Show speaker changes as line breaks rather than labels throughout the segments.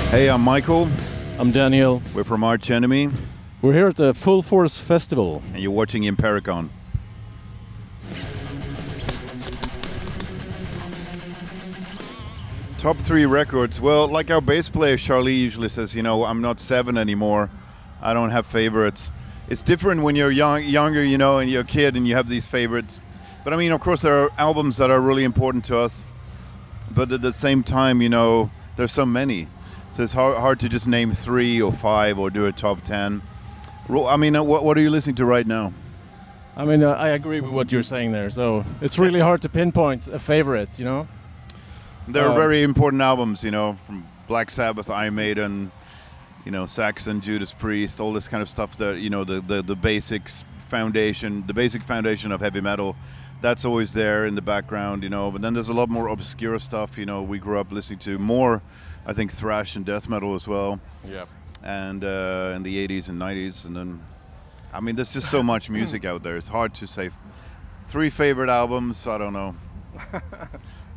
Hey, I'm Michael.
I'm Daniel.
We're from Arch Enemy.
We're here at the Full Force Festival.
And you're watching Impericon. Top 3 records. Well, like our bass player Charlie usually says, you know, I'm not 7 anymore. I don't have favorites. It's different when you're younger, you know, and you're a kid and you have these favorites. But I mean, of course, there are albums that are really important to us. But at the same time, you know, there's so many. So it's hard to just name 3 or 5 or do a top 10. I mean, what are you listening to right now?
I mean, I agree with what you're saying there. So it's really hard to pinpoint a favorite, you know?
There are very important albums, you know, from Black Sabbath, Iron Maiden, you know, Saxon, Judas Priest, all this kind of stuff that, you know, the basic foundation of heavy metal. That's always there in the background, you know. But then there's a lot more obscure stuff, you know. We grew up listening to more, I think, thrash and death metal as well.
Yeah.
And in the 80s and 90s. And then, I mean, there's just so much music out there. It's hard to say. 3 favorite albums, I don't know.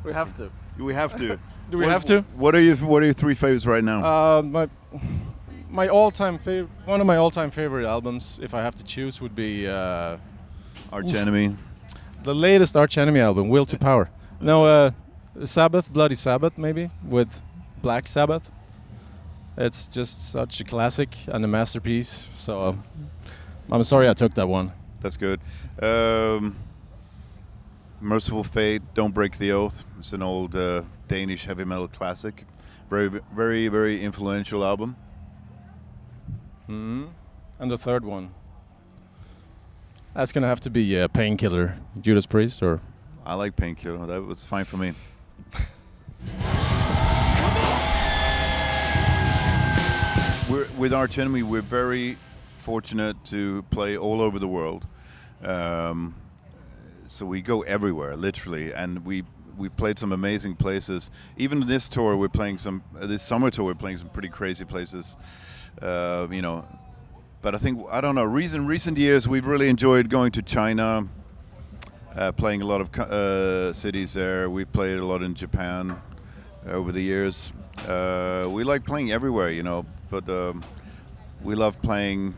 We have to.
We have to.
Do we have to?
What are your 3 favorites right now?
My all-time favorite, one of my all-time favorite albums, if I have to choose, would be
Arch Enemy.
The latest Arch Enemy album, Will to Power. No, Sabbath, Bloody Sabbath, maybe with Black Sabbath. It's just such a classic and a masterpiece. So I'm sorry I took that one.
That's good. Merciful Fate, Don't Break the Oath. It's an old Danish heavy metal classic. Very, very, very influential album.
Mm-hmm. And the third one. That's gonna have to be Painkiller, Judas Priest, or.
I like Painkiller. That was fine for me. With Arch Enemy, we're very fortunate to play all over the world. So we go everywhere, literally, and we played some amazing places. Even this tour, this summer tour, we're playing some pretty crazy places, you know. But I think, I don't know, recent years, we've really enjoyed going to China, playing a lot of cities there. We played a lot in Japan over the years. We like playing everywhere, you know, but we love playing.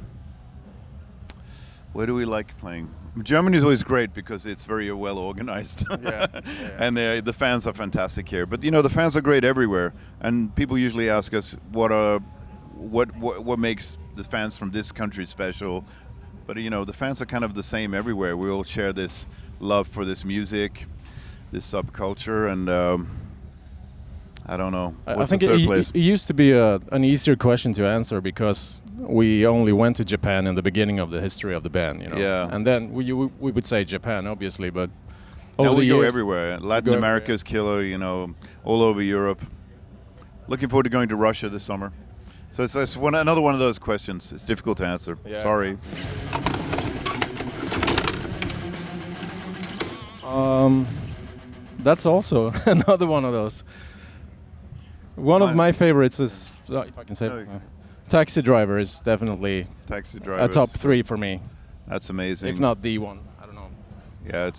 Where do we like playing? Germany is always great because it's very well organized.
Yeah.
And the fans are fantastic here. But you know, the fans are great everywhere, and people usually ask us what makes the fans from this country special. But you know, the fans are kind of the same everywhere. We all share this love for this music, this subculture, and I don't know.
I think it used to be an easier question to answer because we only went to Japan in the beginning of the history of the band, you know.
Yeah.
And then we would say Japan, obviously, but
now we go everywhere. Latin America's killer, you know, all over Europe. Looking forward to going to Russia this summer. So it's another one of those questions. It's difficult to answer.
Yeah.
Sorry.
That's also another one of those. One of my favorites is, if I can say, Taxi Driver is definitely
Taxi Driver.
A top 3 for me.
That's amazing.
If not the one, I don't know.
Yeah,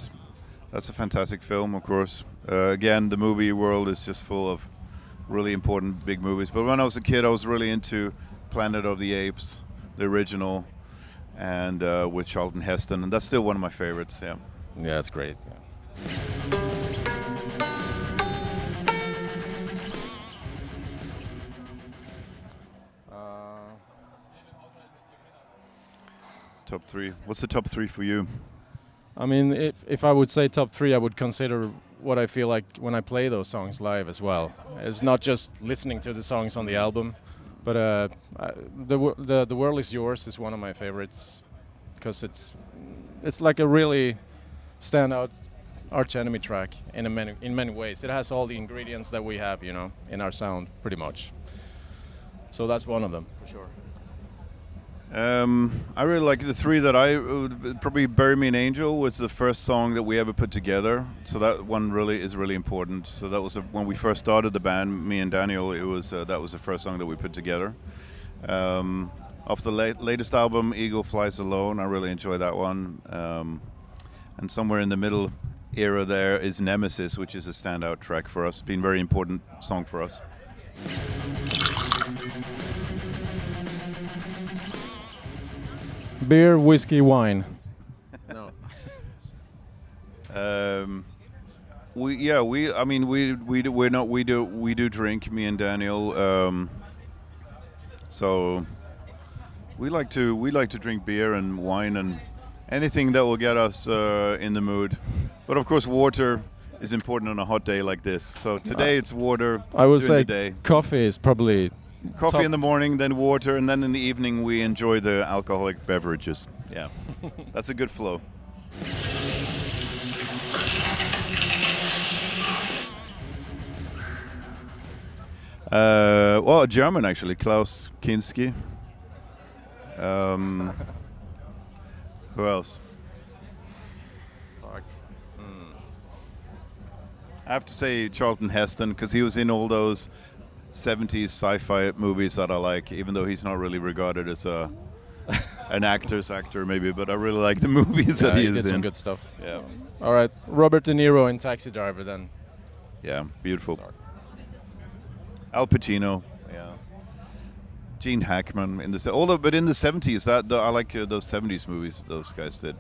that's a fantastic film, of course. Again, the movie world is just full of really important big movies. But when I was a kid, I was really into Planet of the Apes, the original, and with Charlton Heston, and that's still one of my favorites. Yeah.
Yeah, it's great. Yeah.
Top 3. What's the top 3 for you?
I mean, if I would say top 3, I would consider what I feel like when I play those songs live as well. It's not just listening to the songs on the album, but the World Is Yours is one of my favorites because it's like a really standout Arch Enemy track in many ways. It has all the ingredients that we have, you know, in our sound, pretty much. So that's one of them for sure.
I really like the 3 that I would probably Bury Me an Angel was the first song that we ever put together. So that one really is really important. So that was when we first started the band, me and Daniel. It was that was the first song that we put together. off the latest album, Eagle Flies Alone. I really enjoy that one. And somewhere in the middle era there is Nemesis, which is a standout track for us. Been a very important song for us.
Beer, whiskey, wine. No.
We do drink, me and Daniel. So we like to drink beer and wine and anything that will get us in the mood. But of course, water is important on a hot day like this. So today it's water.
I would
during
say
the day.
coffee is probably
Coffee
top.
in the morning, then water, and then in the evening we enjoy the alcoholic beverages. Yeah, that's a good flow. Well, a German actually, Klaus Kinski. Who else?
Fuck.
I have to say Charlton Heston, because he was in all those 70s sci-fi movies that I like, even though he's not really regarded as an actor maybe, but I really like the movies that he
did
is
some
in.
good stuff.
Yeah,
All right, Robert De Niro in Taxi Driver then.
yeah, beautiful.
Sorry.
Al Pacino, yeah. Gene Hackman in the but in the 70s, I like those 70s movies those guys did.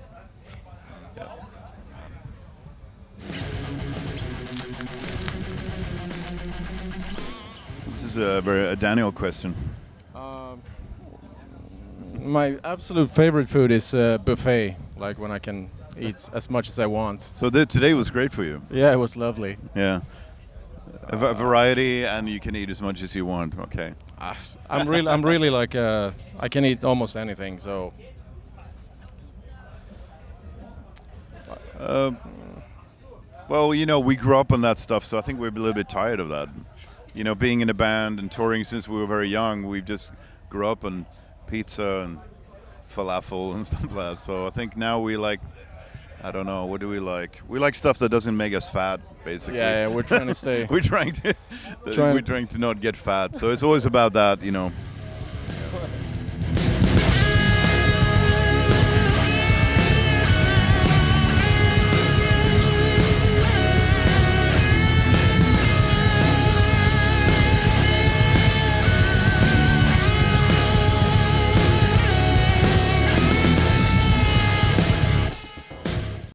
Yeah. This is a Daniel question.
My absolute favorite food is buffet, like when I can eat as much as I want.
So today was great for you.
Yeah, it was lovely.
Yeah. A variety, and you can eat as much as you want. Okay.
I'm really like I can eat almost anything. So
Well, we grew up on that stuff, so I think we're a little bit tired of that. Being in a band and touring since we were very young, we just grew up on pizza and falafel and stuff like that. So I think now we like, I don't know, what do we like? We like stuff that doesn't make us fat, basically.
yeah, we're trying to stay.
we're trying to not get fat. So it's always about that.